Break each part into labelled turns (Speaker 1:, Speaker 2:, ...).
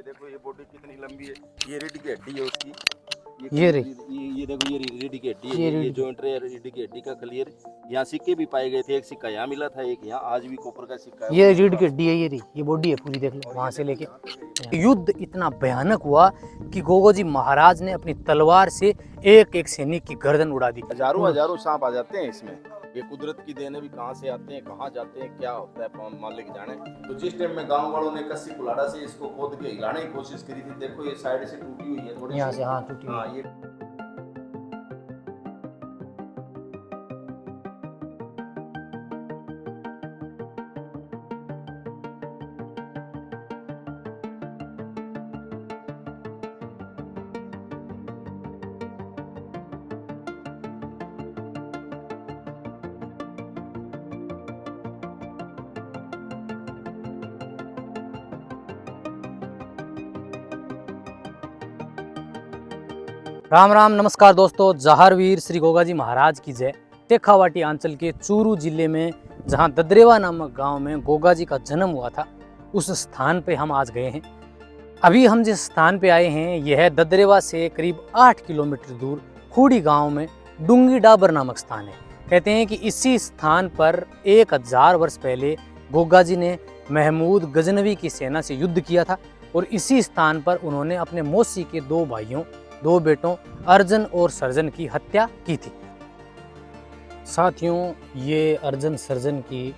Speaker 1: देखो ये बॉडी कितनी लंबी है, ये रीढ़ की हड्डी है उसकी।
Speaker 2: ये रे
Speaker 1: ये देखो ये रीढ़ की हड्डी है,
Speaker 2: ये
Speaker 1: ये
Speaker 2: रीढ़
Speaker 1: जॉइंट है रीढ़ की हड्डी का क्लियर। यहाँ सिक्के भी पाए गए थे, एक सिक्का यहाँ मिला था, एक यहाँ आज भी कॉपर का सिक्का है
Speaker 2: ये
Speaker 1: वो
Speaker 2: रीढ़
Speaker 1: मेरे
Speaker 2: की
Speaker 1: पास।
Speaker 2: हड्डी है, ये रही ये बॉडी है पूरी, देख लो
Speaker 1: और
Speaker 2: वहां
Speaker 1: ये
Speaker 2: से
Speaker 1: देखो
Speaker 2: लेके।
Speaker 1: यहाँ तक है ये।
Speaker 2: युद्ध इतना भयानक हुआ कि गोगोजी महाराज ने अपनी तलवार से एक एक सैनिक की गर्दन उड़ा दी।
Speaker 1: हजारों हजारों सांप आ जाते हैं इसमें। ये कुदरत की देन है, भी कहाँ से आते हैं कहाँ जाते हैं क्या होता है मालिक जाने। तो जिस टाइम में गांव वालों ने कस्सी कुल्हाड़ा से इसको खोद के हिलाने की कोशिश करी थी, देखो ये साइड से टूटी हुई है थोड़ी
Speaker 2: यहाँ
Speaker 1: सी।
Speaker 2: से हाँ टूटी हुई।
Speaker 1: हाँ ये
Speaker 2: राम राम नमस्कार दोस्तों, जहारवीर श्री गोगाजी महाराज की जय। टेखावाटी अंचल के चूरू जिले में जहां ददरेवा नामक गांव में गोगाजी का जन्म हुआ था, उस स्थान पे हम आज गए हैं। अभी हम जिस स्थान पे आए हैं यह ददरेवा से करीब 8 किलोमीटर दूर खूड़ी गांव में डूंगी डाबर नामक स्थान है। कहते हैं कि इसी स्थान पर 1000 वर्ष पहले गोगाजी ने महमूद गजनवी की सेना से युद्ध किया था और इसी स्थान पर उन्होंने अपने मौसी के 2 भाइयों 2 बेटों अर्जन और सर्जन की हत्या की थी। साथियों, ये अर्जन सर्जन की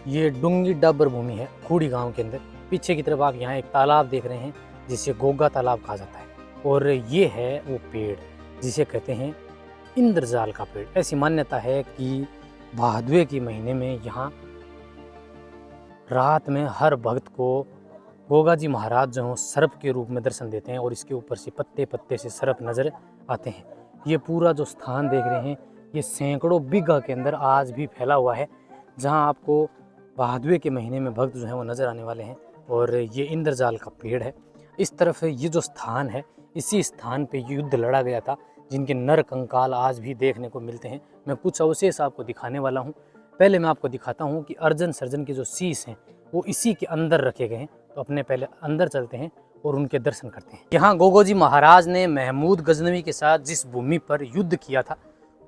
Speaker 2: ये डूंगी डाबर भूमि है खूड़ी गांव के अंदर। पीछे की तरफ आप यहाँ एक तालाब देख रहे हैं जिसे गोगा तालाब कहा जाता है, और ये है वो पेड़ जिसे कहते हैं इंद्रजाल का पेड़। ऐसी मान्यता है कि भादवे के महीने में यहाँ रात में हर भक्त को गोगाजी महाराज जो सर्प के रूप में दर्शन देते हैं और इसके ऊपर से पत्ते पत्ते से सर्प नजर आते हैं। ये पूरा जो स्थान देख रहे हैं ये सैकड़ों बीघा के अंदर आज भी फैला हुआ है, जहां आपको भादवे के महीने में भक्त जो हैं वो नज़र आने वाले हैं। और ये इंद्रजाल का पेड़ है। इस तरफ ये जो स्थान है, इसी स्थान पे युद्ध लड़ा गया था, जिनके नर कंकाल आज भी देखने को मिलते हैं। मैं कुछ अवशेष आपको दिखाने वाला हूँ। पहले मैं आपको दिखाता हूँ कि अर्जन सर्जन के जो शीश हैं वो इसी के अंदर रखे गए हैं। तो अपने पहले अंदर चलते हैं और उनके दर्शन करते हैं। यहाँ गोगोजी महाराज ने महमूद गजनवी के साथ जिस भूमि पर युद्ध किया था,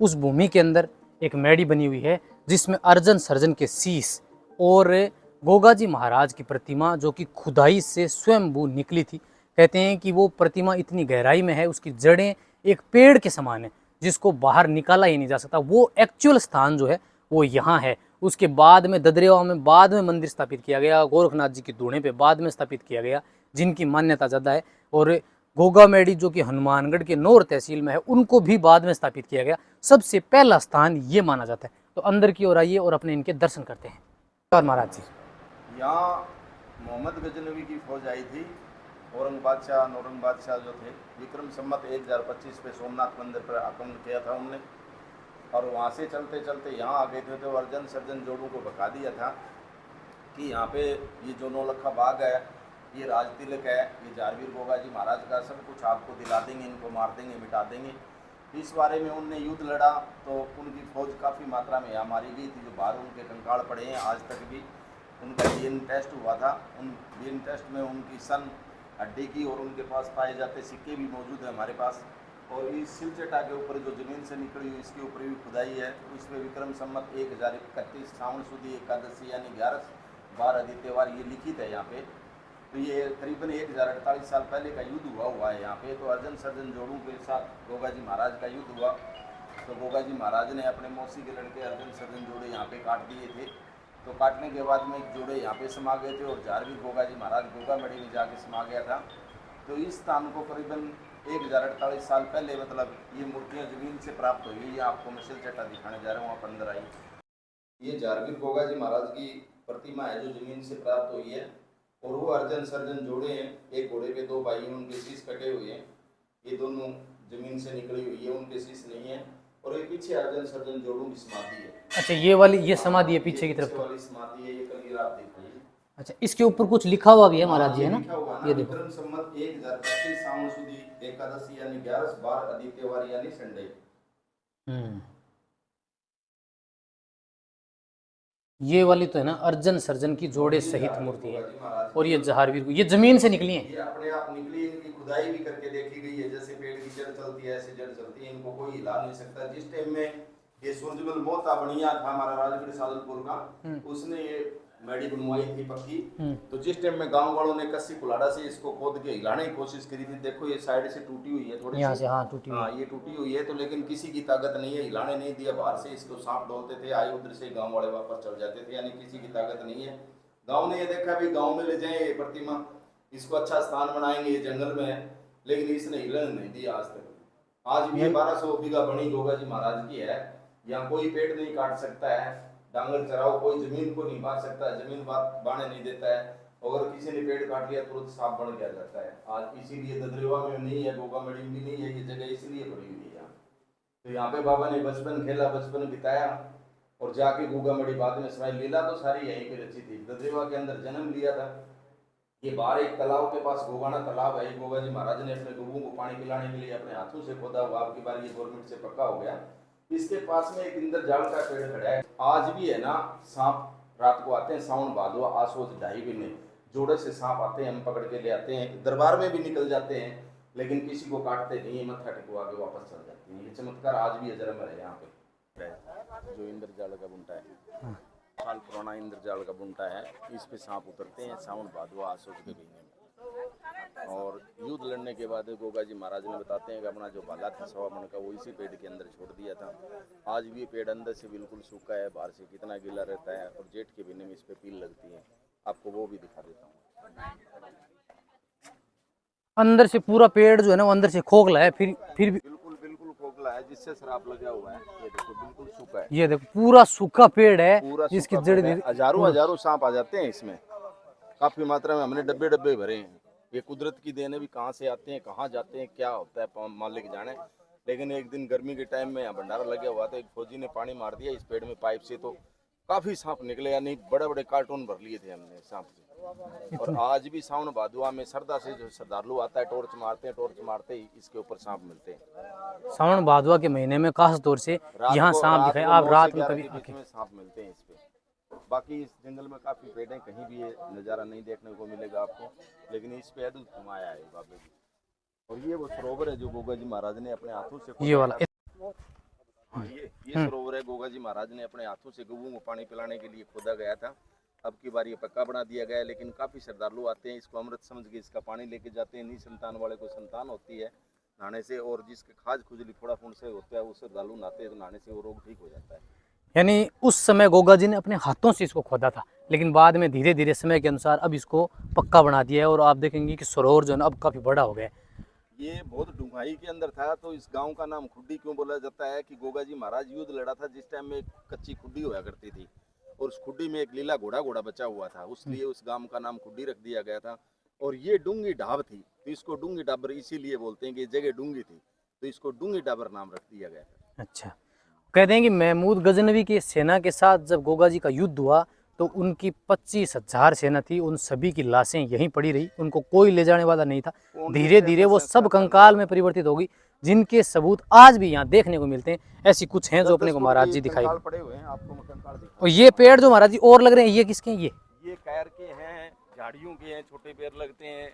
Speaker 2: उस भूमि के अंदर एक मेड़ी बनी हुई है जिसमें अर्जन सर्जन के शीश और गोगाजी महाराज की प्रतिमा जो कि खुदाई से स्वयंभू निकली थी। कहते हैं कि वो प्रतिमा इतनी गहराई में है, उसकी जड़ें एक पेड़ के समान है जिसको बाहर निकाला ही नहीं जा सकता। वो एक्चुअल स्थान जो है वो यहाँ है। उसके बाद में ददरेवा में बाद में मंदिर स्थापित किया गया, गोरखनाथ जी के धूणे पे बाद में स्थापित किया गया, जिनकी मान्यता ज़्यादा है। और गोगा मेडी जो कि हनुमानगढ़ के नौर तहसील में है, उनको भी बाद में स्थापित किया गया। सबसे पहला स्थान ये माना जाता है। तो अंदर की ओर आइए और अपने इनके दर्शन करते हैं। और महाराज जी,
Speaker 1: यहाँ मोहम्मद गजनवी की फौज आई थी। औरंग बादशाह जो थे, विक्रम संमत 1025 पे सोमनाथ मंदिर पर आक्रमण किया था उनने। और वहाँ से चलते चलते यहाँ आ गए थे तो अर्जन सर्जन जोड़ों को भगा दिया था कि यहाँ पे ये जो नौलखा बाग है, ये राज तिलक है, ये जारवीर गोगाजी महाराज का, सब कुछ आपको दिला देंगे, इनको मार देंगे, मिटा देंगे। इस बारे में उनने युद्ध लड़ा तो उनकी फौज काफ़ी मात्रा में यहाँ मारी गई थी। जो बाहर उनके कंकाड़ पड़े हैं आज तक भी। उनका डीएनए टेस्ट हुआ था, उन डीएनए टेस्ट में उनकी सन हड्डी की और उनके पास पाए जाते सिक्के भी मौजूद है हमारे पास। और इस सिलचटा के ऊपर जो ज़मीन से निकली हुई इसके ऊपर भी खुदाई है। इसमें विक्रम संमत 1031 श्रावण सुदी एकादशी यानी 11/12 आदित्यवार ये लिखित है यहाँ पे। तो ये करीबन 1048 साल पहले का युद्ध हुआ है यहाँ पे। तो अर्जन सर्जन जोड़ों के साथ गोगाजी महाराज का युद्ध हुआ। तो गोगाजी महाराज ने अपने मौसी के लड़के अर्जन सर्जन जोड़े यहाँ पे काट दिए थे। तो काटने के बाद में जोड़े यहाँ पे समा गए थे और जारवीर गोगाजी महाराज गोगा मेड़ी में जाके समा गया था। तो इस स्थान को करीबन 1048 साल पहले मतलब ये मूर्तियाँ जमीन से प्राप्त हुई। ये आपको मैं सिलचटा दिखाने जा रहा हूँ, आप अंदर आई। ये जारवीर गोगाजी महाराज की प्रतिमा है जो जमीन से प्राप्त हुई है। और वो अर्जन सर्जन जोड़े हैं, एक घोड़े पे 2 भाई हैं, उनके शीश कटे हुए हैं। ये दोनों जमीन से निकली हुई है, उनके शीश नहीं है। और ये पीछे अर्जन सर्जन जोड़ों की समाधि है।
Speaker 2: अच्छा, ये वाली ये समाधि है पीछे की तरफ
Speaker 1: वाली समाधि है, ये कलियर आप देखिए।
Speaker 2: अच्छा, इसके ऊपर कुछ लिखा हुआ भी है महाराज जी, है ना? ये देखो,
Speaker 1: विक्रम संमत 1025 श्रावण सुदी एकादशी यानी 11/12 आदित्यवार यानी संडे।
Speaker 2: ये वाली तो है ना अर्जन सर्जन की जोड़े सहित मूर्ति है, और ये जहारवीर ये जमीन से निकली है।
Speaker 1: ये अपने आप निकली, इनकी खुदाई भी करके देखी गई है, जैसे पेड़ की जड़ चलती है ऐसे जड़ चलती है, इनको कोई हिला नहीं सकता। जिस टाइम में ये सूरजमल मोहता बनिया था हमारा राजगढ़ सादुलपुर का, उसने ये मैडी बनवाई थी पक्की। तो जिस टाइम में गांव वालों ने कस्सी कुलाड़ा से इसको खोद के हिलाने की कोशिश करी थी, देखो ये साइड से टूटी हुई है थोड़ी
Speaker 2: यहाँ
Speaker 1: सी,
Speaker 2: से हाँ टूटी हुई।
Speaker 1: हाँ ये टूटी हुई है, तो लेकिन किसी की ताकत नहीं है, हिलाने नहीं दिया। बाहर से इसको सांप डोलते थे, आए उधर से गांव वाले वापस चल जाते थे, यानी किसी की ताकत नहीं है। गांव ने ये देखा भी गांव में ले जाए ये प्रतिमा, इसको अच्छा स्थान बनाएंगे, ये जंगल में है, लेकिन इसने हिलन नहीं दिया आज तक। आज भी 1200 बीघा बनी गोगा जी महाराज की है, यहाँ कोई पेड़ नहीं काट सकता है, डांगर चराओ कोई जमीन को नहीं बांध सकता है, जमीन बांधने नहीं देता है। अगर किसी ने पेड़ काट लिया तुरंत सांप बन के आ जाता है। आज इसीलिए ददरेवा में नहीं है, गोगा मेड़ी में नहीं है, ये जगह इसलिए पड़ी हुई है यहाँ। तो यहाँ पे बाबा ने बचपन खेला, बचपन बिताया, और जाके गोगा मेड़ी बाद में समय लीला तो सारी यहीं पे रची थी। ददरेवा के अंदर जन्म लिया था। ये बाहर एक तालाब के पास गोगाना तालाब है, गोगा जी महाराज ने अपने गोगों को पानी पिलाने के लिए अपने हाथों से खोदा हुआ, आपकी बार ये गवर्नमेंट से पक्का हो गया। इसके पास में एक इंद्र जाल का पेड़ खड़ा है। आज भी है ना, सांप रात को आते हैं, सावन भादो आसोज 2.5 महीने जोड़े से सांप आते हैं, हम पकड़ के ले आते हैं, दरबार में भी निकल जाते हैं, लेकिन किसी को काटते नहीं है, मत्था टिकवा के वापस चल जाते हैं। ये चमत्कार आज भी अजरम है यहाँ पे, जो इंद्र जाल का बुंटा है, साल पुराना इंद्र जाल का बुंटा है, इस पे सांप उतरते हैं सावन भादवा आसोज के महीने में। और युद्ध लड़ने के बाद गोगा जी महाराज ने बताते हैं कि अपना जो भाला था 100 मन का, वो इसी पेड़ के अंदर छोड़ दिया था। आज भी ये पेड़ अंदर से बिल्कुल सूखा है, बाहर से कितना गीला रहता है, और जेठ के महीने में इस पे पील लगती है। आपको वो भी दिखा देता हूँ।
Speaker 2: अंदर से पूरा पेड़ जो है ना वो अंदर से खोखला है, फिर भी
Speaker 1: बिल्कुल बिल्कुल खोखला है, जिससे शराब लगा हुआ है। ये देखो बिल्कुल सूखा है,
Speaker 2: ये देखो पूरा सूखा पेड़ है,
Speaker 1: पूरा
Speaker 2: जिसकी
Speaker 1: सूखा
Speaker 2: जड़
Speaker 1: पेड़ है। हजारों सांप आ जाते हैं इसमें, काफी मात्रा में। हमने डब्बे डब्बे भरे हैं। ये कुदरत की देन है, भी कहाँ से आते हैं कहाँ जाते हैं क्या होता है मालिक जाने। लेकिन एक दिन गर्मी के टाइम में यहाँ भंडारा लगा हुआ था, एक फौजी ने पानी मार दिया इस पेड़ में पाइप से, तो काफी सांप निकले, यानी बड़े बड़े कार्टून भर लिए थे हमने सांप से। और आज भी सावन भादुआ में श्रद्धा से जो श्रद्धालु आता है, टॉर्च मारते हैं, टॉर्च मारते ही इसके ऊपर सांप मिलते हैं।
Speaker 2: सावन भादवा के महीने में खास तौर से यहाँ सांप दिखाए, आप रात में कभी
Speaker 1: में सांप मिलते हैं इस पे। बाकी इस जंगल में काफी पेड़ हैं, कहीं भी ये नज़ारा नहीं देखने को मिलेगा आपको, लेकिन इस पे अद्भुत कमाया है बाबा जी। और ये वो सरोवर है जो गोगा जी महाराज ने अपने हाथों से,
Speaker 2: ये वाला
Speaker 1: ये सरोवर है, गोगा जी महाराज ने अपने हाथों से गऊ को पानी पिलाने के लिए खोदा गया था। अब की बार ये पक्का बना दिया गया है, लेकिन काफी श्रद्धालु आते हैं, इसको अमृत समझ के इसका पानी लेके जाते हैं। निसंतान वाले को संतान होती है नहाने से, और जिसके खाज खुजली फोड़ा फूंड से होता है, वो श्रद्धालु नहाते हैं, तो नहाने से वो रोग ठीक हो जाता है।
Speaker 2: यानी उस समय गोगा जी ने अपने हाथों से इसको खोदा था, लेकिन बाद में धीरे धीरे समय के अनुसार अब इसको पक्का बना दिया है, और आप देखेंगे कि सरोवर जो है ना अब काफी बड़ा हो गया है।
Speaker 1: ये बहुत डूंघाई के अंदर था, तो इस गांव का नाम खुड्डी क्यों बोला जाता है कि गोगा जी महाराज युद्ध लड़ा था जिस टाइम में एक कच्ची खुड्डी हुआ करती थी, और उस खुड्डी में एक लीला घोड़ा बचा हुआ था, उसलिए उस गांव का नाम खुड्डी रख दिया गया था। और ये डूंगी ढाब थी, तो इसको डूंगी डाबर इसीलिए बोलते हैं कि जगह डूंगी थी, तो इसको डूंगी डाबर नाम रख दिया गया था।
Speaker 2: अच्छा, कहते हैं कि महमूद गजनवी की सेना के साथ जब गोगा जी का युद्ध हुआ तो उनकी 25,000 सेना थी, उन सभी की लाशें यहीं पड़ी रही, उनको कोई ले जाने वाला नहीं था। धीरे धीरे वो सब कंकाल में परिवर्तित होगी, जिनके सबूत आज भी यहाँ देखने को मिलते हैं। ऐसी कुछ हैं जो अपने को महाराज जी दिखाई
Speaker 1: पड़े हुए हैं आपको,
Speaker 2: और ये पेड़ जो महाराज जी और लग रहे हैं, ये किसके हैं?
Speaker 1: ये कैर के हैं, झाड़ियों के हैं, छोटे पेड़ लगते हैं,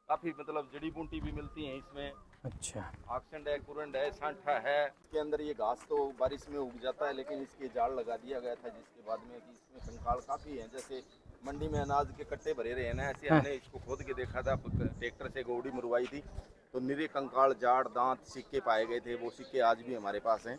Speaker 1: काफी मतलब जड़ी बूटी भी मिलती है इसमें।
Speaker 2: अच्छा,
Speaker 1: आक्संड है, कुरंड है, सांठा है। इसके अंदर ये घास तो बारिश में उग जाता है, लेकिन इसके जाड़ लगा दिया गया था, जिसके बाद में कि इसमें कंकाल काफी हैं। जैसे मंडी में अनाज के कट्टे भरे रहे हैं ना, ऐसे हमने इसको खोद के देखा था, ट्रैक्टर से गौड़ी मरवाई थी, तो निरे कंकाल, जाड़, दांत, सिक्के पाए गए थे। वो सिक्के आज भी हमारे पास हैं,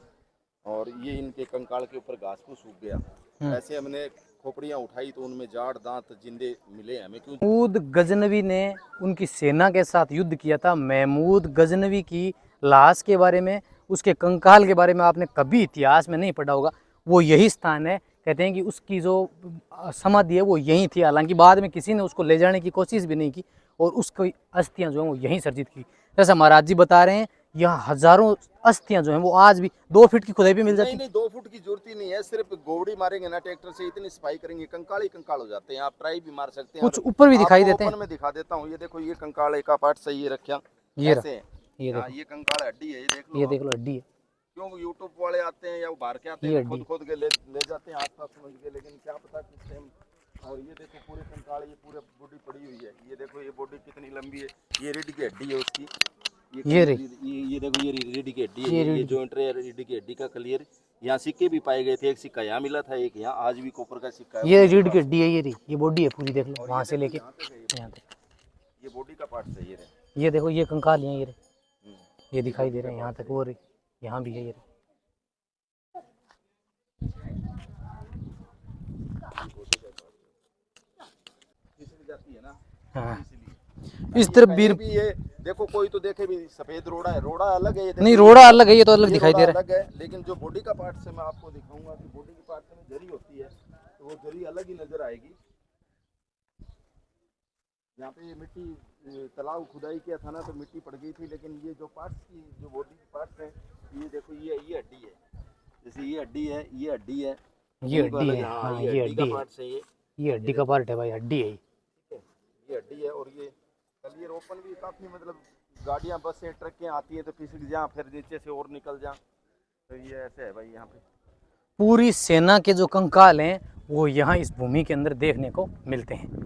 Speaker 1: और ये इनके कंकाल के ऊपर घास फूस उग गया। ऐसे हमने खोपड़ियाँ उठाई तो उनमें जाड़, दांत, जिंदे मिले हमें। क्यों?
Speaker 2: महमूद गजनवी ने उनकी सेना के साथ युद्ध किया था। महमूद गजनवी की लाश के बारे में, उसके कंकाल के बारे में आपने कभी इतिहास में नहीं पढ़ा होगा। वो यही स्थान है, कहते हैं कि उसकी जो समाधि है वो यहीं थी। हालांकि बाद में किसी ने उसको ले जाने की कोशिश भी नहीं की, और उसकी अस्थियां जो हैं वो यहीं सर्जित की। जैसा महाराज जी बता रहे हैं, यहाँ हजारों अस्थियां जो हैं वो आज भी 2 फीट की खुदाई भी मिल जाती है।
Speaker 1: नहीं, 2 फुट की जरूरत ही नहीं है, सिर्फ गोवड़ी मारेंगे ना ट्रैक्टर से, इतनी सफाई करेंगे, कंकाल ही कंकाल हो जाते हैं। आप ट्राई भी मार सकते हैं,
Speaker 2: कुछ ऊपर भी दिखाई देते हैं।
Speaker 1: मैं दिखा देता हूँ, ये देखो, ये कंकाल एक पार्ट सही है रखा,
Speaker 2: ये
Speaker 1: ऐसे है, ये कंकाल हड्डी है, ये देख लो,
Speaker 2: ये देख लो हड्डी है।
Speaker 1: क्यों यूट्यूब वाले आते हैं या वो बाहर के आते
Speaker 2: ये
Speaker 1: हैं, खुद के ले जाते हैं आस-पास समझ के, लेकिन क्या पता किस टाइम। और ये देखो पूरे कंकाल, ये पूरे बॉडी पड़ी हुई है। ये देखो ये बॉडी कितनी लंबी है। ये रीढ़ की हड्डी है उसकी।
Speaker 2: ये रही,
Speaker 1: ये देखो ये रीढ़ की हड्डी है। ये जॉइंट है रीढ़ की हड्डी का क्लियर। यहाँ सिक्के भी पाए गए थे, एक सिक्का यहाँ मिला था, एक यहाँ आज भी कॉपर का सिक्का है।
Speaker 2: ये रीढ़ की हड्डी है, ये रही, ये बॉडी है पूरी, देख लो वहाँ से लेके यहाँ तक।
Speaker 1: ये बॉडी का पार्ट है।
Speaker 2: ये देखो ये कंकाल है, ये रहे, ये दिखाई दे रहे हैं यहाँ तक, वो रही, यहाँ भी है ये रही।
Speaker 1: जाती है ना,
Speaker 2: हाँ
Speaker 1: इसलिए
Speaker 2: इस तरफ भी
Speaker 1: ये देखो, कोई तो देखे भी सफेद रोड़ा है, रोड़ा अलग है। ये
Speaker 2: नहीं, रोड़ा अलग है, ये तो अलग दिखाई दे रहा है।
Speaker 1: अलग है, लेकिन जो बॉडी का पार्ट से मैं आपको दिखाऊंगा कि बॉडी के पार्ट में जरी होती है, तो वो जरी अलग ही नजर आएगी। यहाँ पे ये मिट्टी तालाब खुदाई किया था ना, तो मिट्टी पड़ गई थी, लेकिन ये जो पार्ट्स की जो बॉडी के पार्ट्स हैं, ये देखो ये हड्डी है, जैसे ये हड्डी है, ये हड्डी है,
Speaker 2: ये हड्डी है, हाँ ये हड्डी
Speaker 1: का
Speaker 2: है,
Speaker 1: पार्ट है।
Speaker 2: ये हड्डी का पार्ट है भाई, हड्डी है
Speaker 1: ये हड्डी है। और ये क्लियर ओपन भी काफ़ी, मतलब गाड़ियाँ बसें ट्रकें आती हैं तो फिसल जा, फिर नीचे से और निकल जा, तो ये ऐसे है भाई। यहाँ पे
Speaker 2: पूरी सेना के जो कंकाल हैं वो यहाँ इस भूमि के अंदर देखने को मिलते हैं।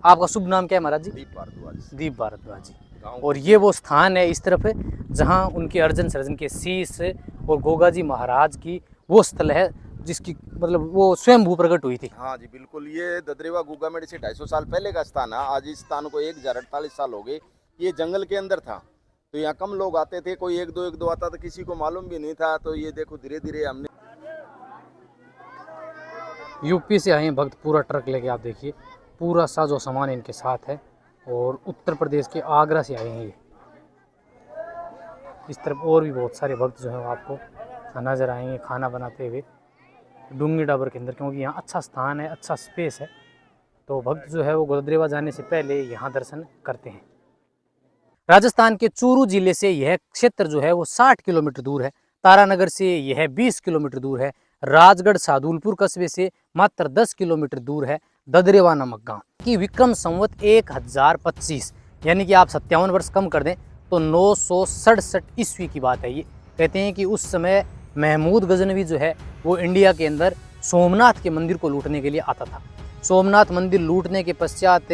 Speaker 2: आपका शुभ नाम क्या है महाराज जी?
Speaker 1: दीप भारद्वाज।
Speaker 2: दीप भारद्वाज जी। और ये वो स्थान है इस तरफ है जहाँ उनके अर्जन सर्जन के शीश और गोगाजी महाराज की वो स्थल है जिसकी मतलब वो स्वयं भू प्रकट हुई थी।
Speaker 1: हाँ जी बिल्कुल, ये ददरेवा गुगामेड़ से 250 साल पहले का स्थान है। आज इस स्थान को 1048 साल हो गए। ये जंगल के अंदर था, तो यहाँ कम लोग आते थे, कोई एक दो आता था, किसी को मालूम भी नहीं था। तो ये देखो धीरे धीरे हमने
Speaker 2: यूपी से आए हैं भक्त, पूरा ट्रक लेके, आप देखिए पूरा साजो सामान इनके साथ है। और उत्तर प्रदेश के आगरा से आए हैं ये। इस तरफ और भी बहुत सारे भक्त जो हैं आपको नज़र आएंगे खाना बनाते हुए डूंगी डाबर के अंदर, क्योंकि यहाँ अच्छा स्थान है, अच्छा स्पेस है। तो भक्त जो है वो ददरेवा जाने से पहले यहाँ दर्शन करते हैं। राजस्थान के चूरू जिले से यह क्षेत्र जो है वो 60 किलोमीटर दूर है। तारानगर से यह 20 किलोमीटर दूर है। राजगढ़ सादुलपुर कस्बे से मात्र 10 किलोमीटर दूर है ददरेवा नामक गांव की। विक्रम संवत 1025 यानी कि आप 57 वर्ष कम कर दें तो 967 ईस्वी की बात है। ये कहते हैं कि उस समय महमूद गजनवी जो है वो इंडिया के अंदर सोमनाथ के मंदिर को लूटने के लिए आता था। सोमनाथ मंदिर लूटने के पश्चात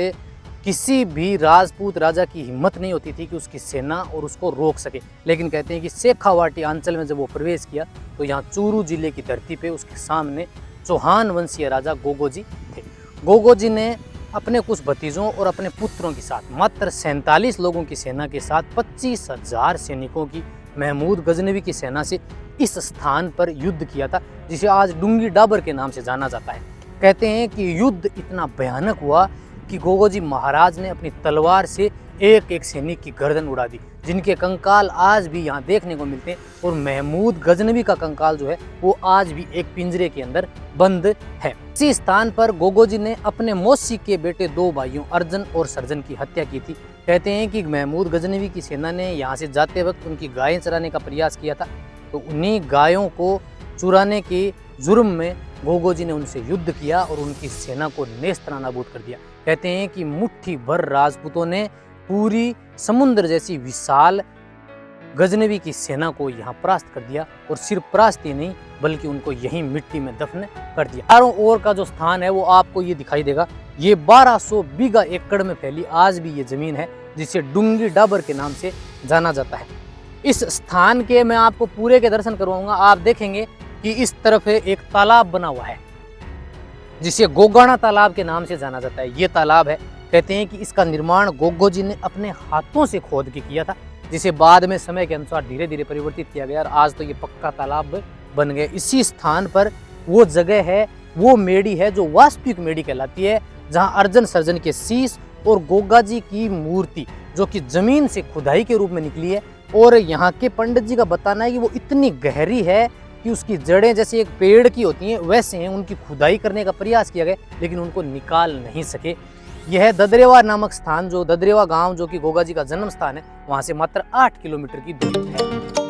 Speaker 2: किसी भी राजपूत राजा की हिम्मत नहीं होती थी कि उसकी सेना और उसको रोक सके। लेकिन कहते हैं कि शेखावाटी अंचल में जब वो प्रवेश किया तो यहाँ चूरू जिले की धरती पे उसके सामने चौहान वंशीय राजा गोगोजी थे। गोगोजी ने अपने कुछ भतीजों और अपने पुत्रों के साथ मात्र 47 लोगों की सेना के साथ 25,000 सैनिकों की महमूद गजनवी की सेना से इस स्थान पर युद्ध किया था, जिसे आज डूंगी डाबर के नाम से जाना जाता है। कहते हैं कि युद्ध इतना भयानक हुआ कि गोगोजी महाराज ने अपनी तलवार से एक एक सैनिक की गर्दन उड़ा दी, जिनके कंकाल आज भी यहाँ देखने को मिलते हैं। और महमूद गजनवी का कंकाल जो है वो आज भी एक पिंजरे के अंदर बंद है। इसी स्थान पर गोगोजी ने अपने मौसी के बेटे 2 भाइयों अर्जन और सर्जन की हत्या की थी। कहते हैं कि महमूद गजनवी की सेना ने यहाँ से जाते वक्त उनकी गायें चराने का प्रयास किया था, तो उन्हीं गायों को चुराने के जुर्म में गोगोजी ने उनसे युद्ध किया और उनकी सेना को नेस्तनाबूद कर दिया। कहते हैं कि मुट्ठी भर राजपूतों ने पूरी समुद्र जैसी विशाल गजनवी की सेना को यहाँ परास्त कर दिया, और सिर्फ परास्त ही नहीं बल्कि उनको यहीं मिट्टी में दफन कर दिया। चारों ओर का जो स्थान है वो आपको ये दिखाई देगा। ये 1200 बीघा एकड़ में फैली आज भी ये जमीन है, जिसे डूंगी डाबर के नाम से जाना जाता है। इस स्थान के मैं आपको पूरे के दर्शन करवाऊंगा। आप देखेंगे कि इस तरफ एक तालाब बना हुआ है जिसे गोगाना तालाब के नाम से जाना जाता है। ये तालाब है, कहते हैं कि इसका निर्माण गोगोजी ने अपने हाथों से खोद के किया था, जिसे बाद में समय के अनुसार धीरे धीरे परिवर्तित किया गया और आज तो ये पक्का तालाब बन गया। इसी स्थान पर वो जगह है, वो मेड़ी है जो वास्तविक मेड़ी कहलाती है, जहाँ अर्जन सर्जन के शीश और गोगाजी की मूर्ति जो कि जमीन से खुदाई के रूप में निकली है। और यहाँ के पंडित जी का बताना है कि वो इतनी गहरी है कि उसकी जड़ें जैसे एक पेड़ की होती हैं वैसे हैं। उनकी खुदाई करने का प्रयास किया गया लेकिन उनको निकाल नहीं सके। यह ददरेवा नामक स्थान, जो ददरेवा गांव जो कि गोगाजी का जन्म स्थान है, वहां से मात्र 8 किलोमीटर की दूरी है।